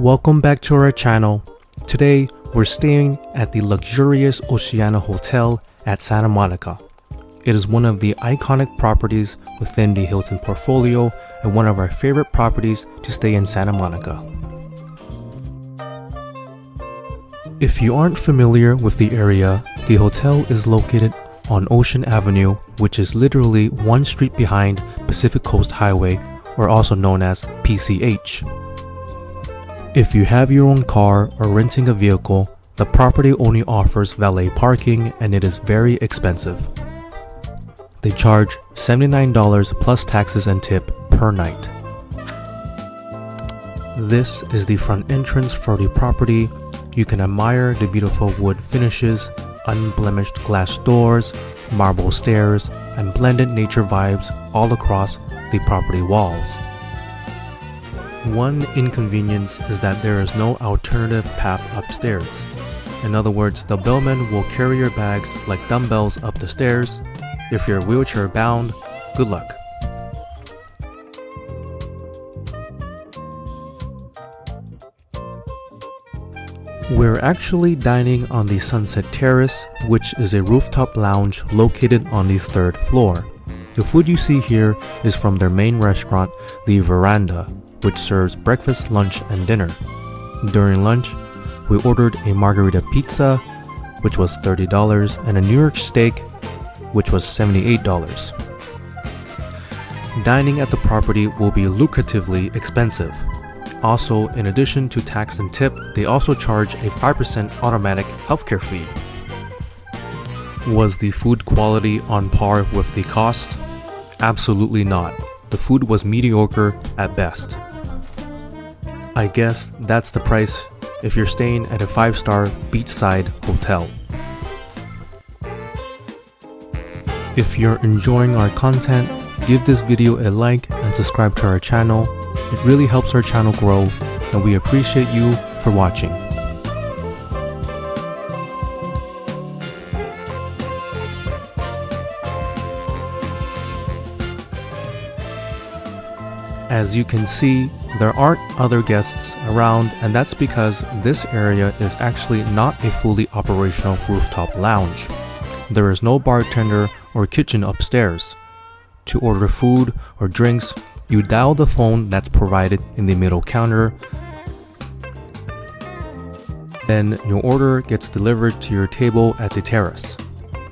Welcome back to our channel. Today, we're staying at the luxurious Oceana Hotel at Santa Monica. It is one of the iconic properties within the Hilton portfolio and one of our favorite properties to stay in Santa Monica. If you aren't familiar with the area, the hotel is located on Ocean Avenue, which is literally one street behind Pacific Coast Highway, or also known as PCH. If you have your own car or renting a vehicle, the property only offers valet parking and it is very expensive. They charge $79 plus taxes and tip per night. This is the front entrance for the property. You can admire the beautiful wood finishes, unblemished glass doors, marble stairs, and blended nature vibes all across the property walls. One inconvenience is that there is no alternative path upstairs. In other words, the bellman will carry your bags like dumbbells up the stairs. If you're wheelchair bound, good luck. We're actually dining on the Sunset Terrace, which is a rooftop lounge located on the 3rd floor. The food you see here is from their main restaurant, the Veranda, which serves breakfast, lunch, and dinner. During lunch, we ordered a margarita pizza, which was $30, and a New York steak, which was $78. Dining at the property will be lucratively expensive. Also, in addition to tax and tip, they also charge a 5% automatic healthcare fee. Was the food quality on par with the cost? Absolutely not. The food was mediocre at best. I guess that's the price if you're staying at a 5-star beachside hotel. If you're enjoying our content, give this video a like and subscribe to our channel. It really helps our channel grow, and we appreciate you for watching. As you can see, there aren't other guests around, and that's because this area is actually not a fully operational rooftop lounge. There is no bartender or kitchen upstairs. To order food or drinks, you dial the phone that's provided in the middle counter. Then your order gets delivered to your table at the terrace.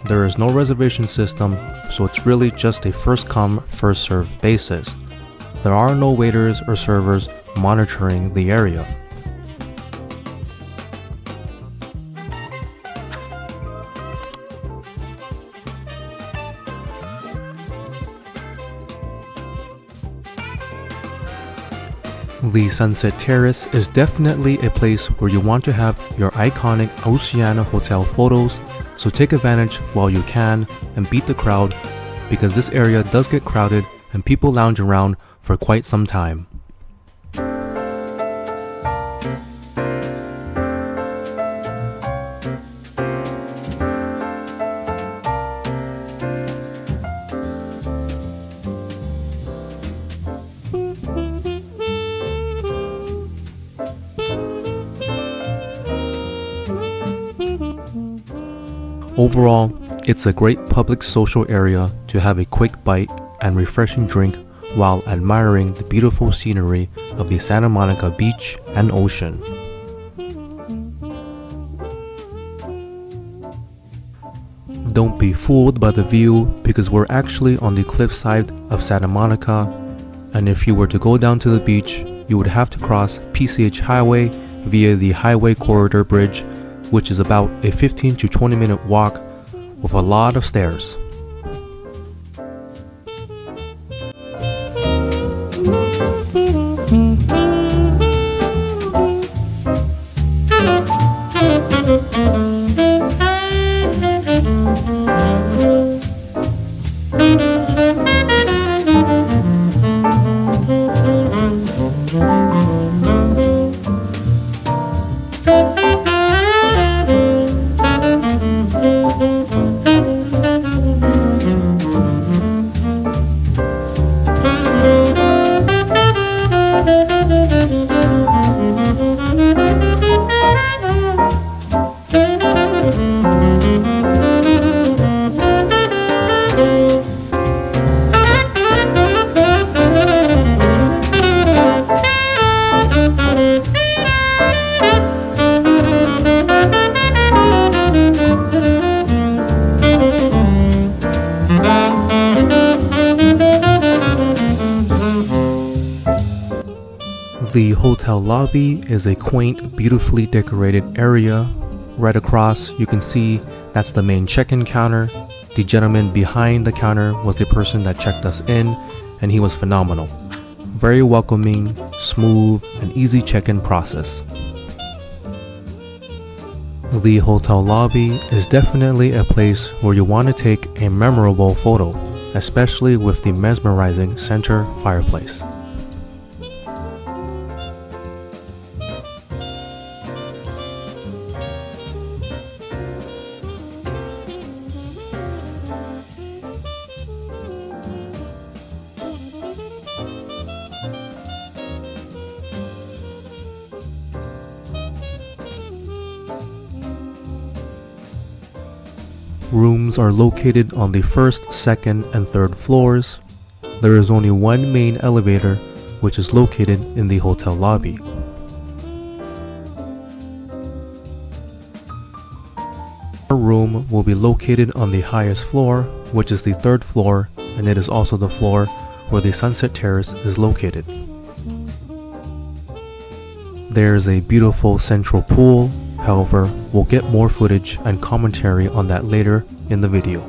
There is no reservation system, so it's really just a first come, first served basis. There are no waiters or servers monitoring the area. The Sunset Terrace is definitely a place where you want to have your iconic Oceana Hotel photos, so take advantage while you can and beat the crowd, because this area does get crowded and people lounge around for quite some time. Overall, it's a great public social area to have a quick bite and refreshing drink while admiring the beautiful scenery of the Santa Monica beach and ocean. Don't be fooled by the view, because we're actually on the cliffside of Santa Monica, and if you were to go down to the beach, you would have to cross PCH Highway via the Highway Corridor Bridge, which is about a 15 to 20 minute walk with a lot of stairs. The hotel lobby is a quaint, beautifully decorated area. Right across, you can see that's the main check-in counter. The gentleman behind the counter was the person that checked us in, and he was phenomenal. Very welcoming, smooth, and easy check-in process. The hotel lobby is definitely a place where you want to take a memorable photo, especially with the mesmerizing center fireplace. Rooms are located on the first, second, and third floors. There is only one main elevator, which is located in the hotel lobby. Our room will be located on the highest floor, which is the third floor, and it is also the floor where the Sunset Terrace is located. There is a beautiful central pool. However, we'll get more footage and commentary on that later in the video.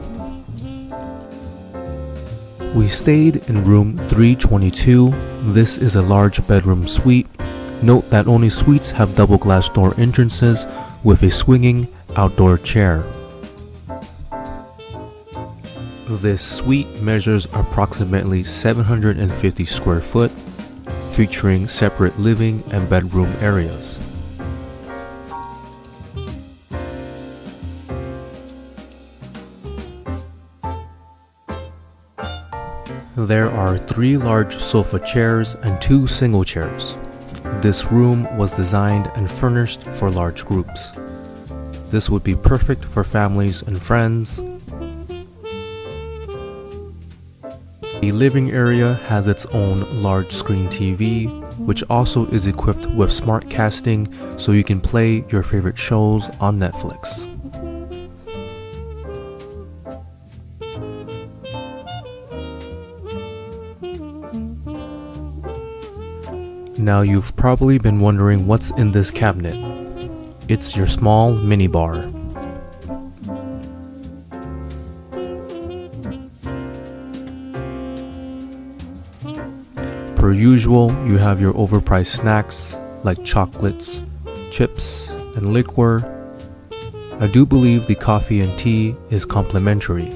We stayed in room 322. This is a large bedroom suite. Note that only suites have double glass door entrances with a swinging outdoor chair. This suite measures approximately 750 square foot, featuring separate living and bedroom areas. There are 3 large sofa chairs and 2 single chairs. This room was designed and furnished for large groups. This would be perfect for families and friends. The living area has its own large screen TV, which also is equipped with smart casting so you can play your favorite shows on Netflix. Now you've probably been wondering what's in this cabinet. It's your small mini bar. Per usual, you have your overpriced snacks like chocolates, chips, and liquor. I do believe the coffee and tea is complimentary.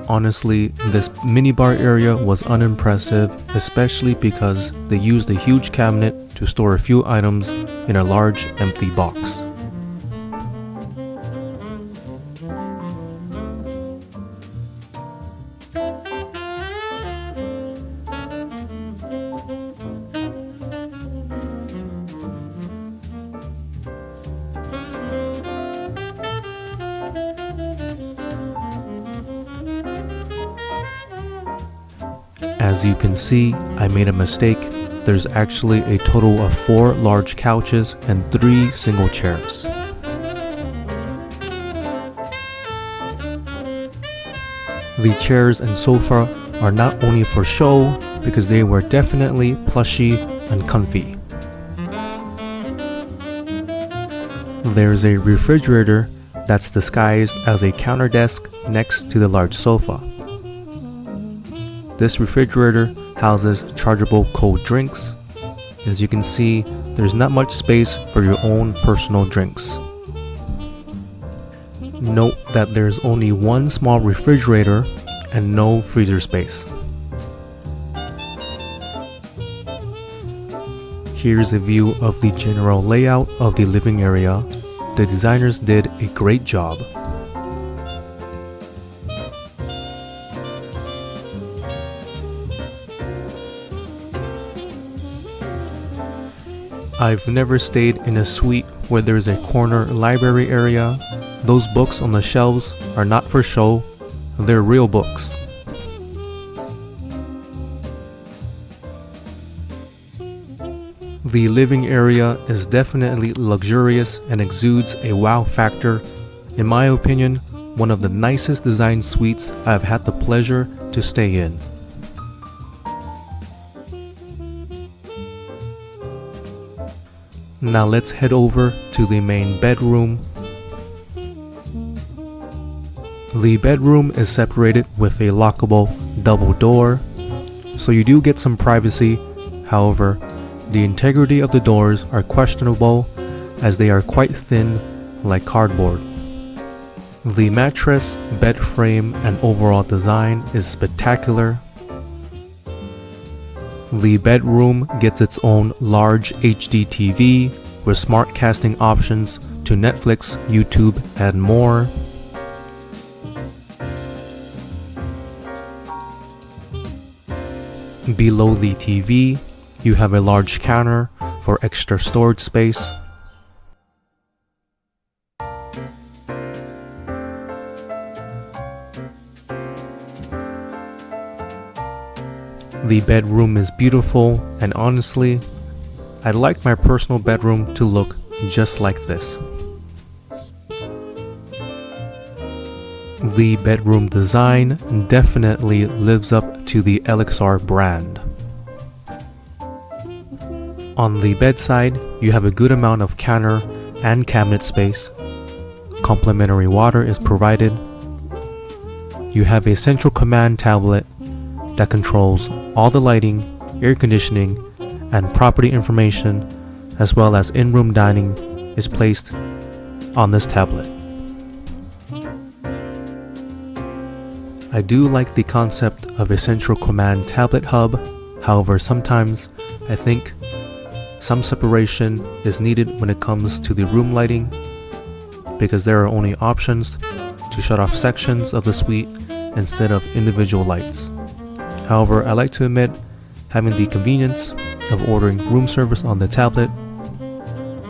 Honestly, this minibar area was unimpressive, especially because they used a huge cabinet to store a few items in a large empty box. As you can see, I made a mistake. There's actually a total of 4 large couches and 3 single chairs. The chairs and sofa are not only for show, because they were definitely plushy and comfy. There's a refrigerator that's disguised as a counter desk next to the large sofa. This refrigerator houses chargeable cold drinks. As you can see, there's not much space for your own personal drinks. Note that there's only one small refrigerator and no freezer space. Here's a view of the general layout of the living area. The designers did a great job. I've never stayed in a suite where there's a corner library area. Those books on the shelves are not for show, they're real books. The living area is definitely luxurious and exudes a wow factor. In my opinion, one of the nicest designed suites I've had the pleasure to stay in. Now let's head over to the main bedroom. The bedroom is separated with a lockable double door, so you do get some privacy. However, the integrity of the doors are questionable as they are quite thin, like cardboard. The mattress, bed frame, and overall design is spectacular. The bedroom gets its own large HD TV with smart casting options to Netflix, YouTube, and more. Below the TV, you have a large counter for extra storage space. The bedroom is beautiful, and honestly, I'd like my personal bedroom to look just like this. The bedroom design definitely lives up to the LXR brand. On the bedside, you have a good amount of counter and cabinet space. Complimentary water is provided. You have a central command tablet that controls all the lighting, air conditioning, and property information, as well as in-room dining is placed on this tablet. I do like the concept of a central command tablet hub. However, sometimes I think some separation is needed when it comes to the room lighting, because there are only options to shut off sections of the suite instead of individual lights. However, I like to admit having the convenience of ordering room service on the tablet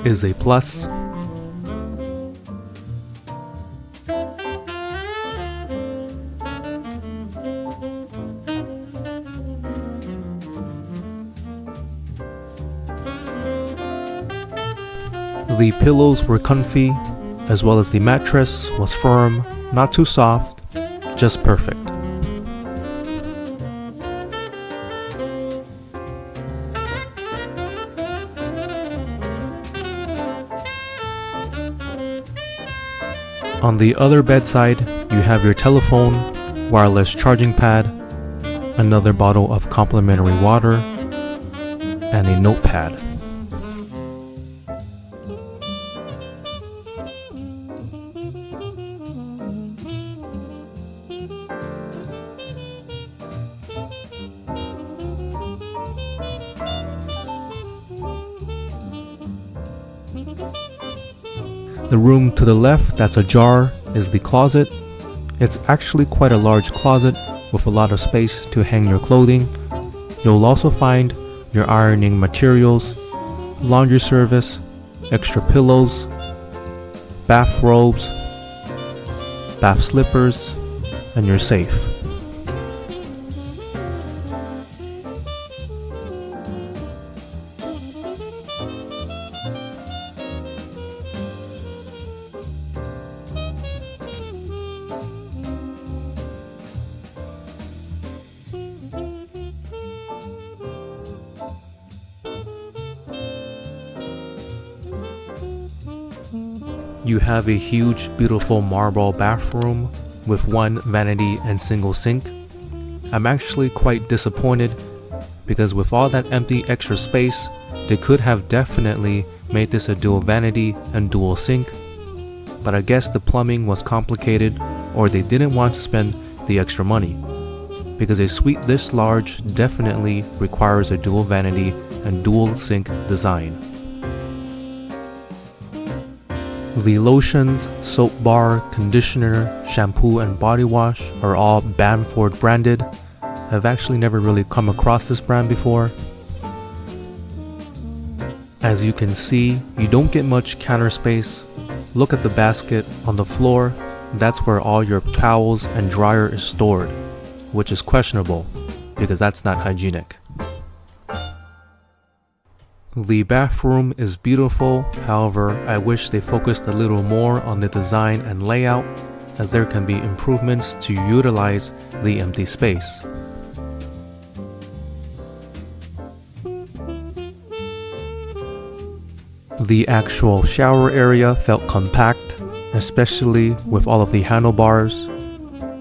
is a plus. The pillows were comfy, as well as the mattress was firm, not too soft, just perfect. On the other bedside, you have your telephone, wireless charging pad, another bottle of complimentary water, and a notepad. The room to the left that's ajar is the closet. It's actually quite a large closet with a lot of space to hang your clothing. You'll also find your ironing materials, laundry service, extra pillows, bathrobes, bath slippers, and your safe. You have a huge, beautiful marble bathroom with one vanity and single sink. I'm actually quite disappointed because with all that empty extra space, they could have definitely made this a dual vanity and dual sink. But I guess the plumbing was complicated, or they didn't want to spend the extra money, because a suite this large definitely requires a dual vanity and dual sink design. The lotions, soap bar, conditioner, shampoo, and body wash are all Bamford branded. I've actually never really come across this brand before. As you can see, you don't get much counter space. Look at the basket on the floor. That's where all your towels and dryer is stored, which is questionable because that's not hygienic. The bathroom is beautiful, however, I wish they focused a little more on the design and layout, as there can be improvements to utilize the empty space. The actual shower area felt compact, especially with all of the handlebars.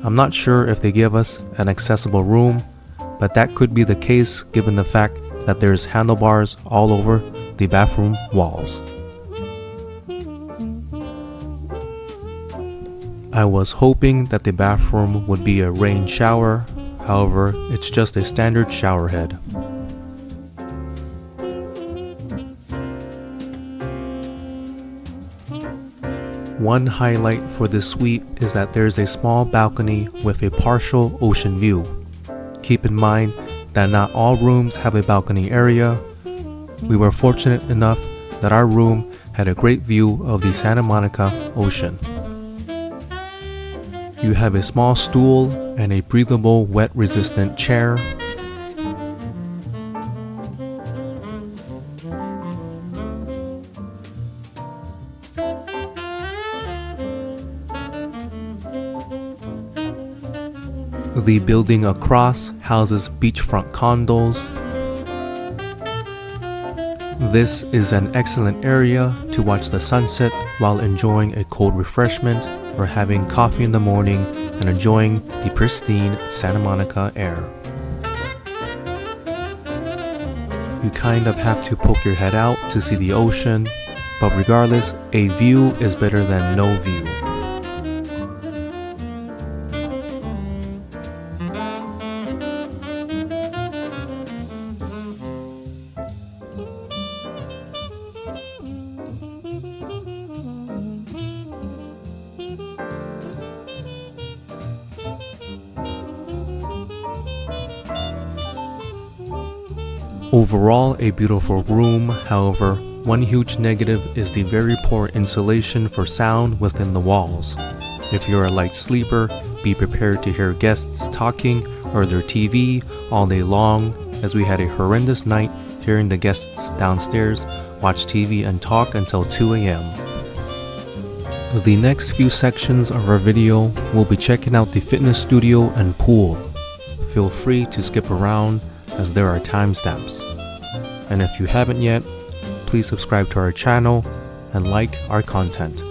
I'm not sure if they give us an accessible room, but that could be the case given the fact that there's handlebars all over the bathroom walls. I was hoping that the bathroom would be a rain shower, however, it's just a standard shower head. One highlight for this suite is that there's a small balcony with a partial ocean view. Keep in mind that not all rooms have a balcony area. We were fortunate enough that our room had a great view of the Santa Monica Ocean. You have a small stool and a breathable, wet-resistant chair. The building across houses beachfront condos. This is an excellent area to watch the sunset while enjoying a cold refreshment or having coffee in the morning and enjoying the pristine Santa Monica air. You kind of have to poke your head out to see the ocean, but regardless, a view is better than no view. Overall, a beautiful room. However, one huge negative is the very poor insulation for sound within the walls. If you're a light sleeper, be prepared to hear guests talking or their TV all day long, as we had a horrendous night hearing the guests downstairs watch TV and talk until 2 a.m. The next few sections of our video, we'll be checking out the fitness studio and pool. Feel free to skip around as there are timestamps. And if you haven't yet, please subscribe to our channel and like our content.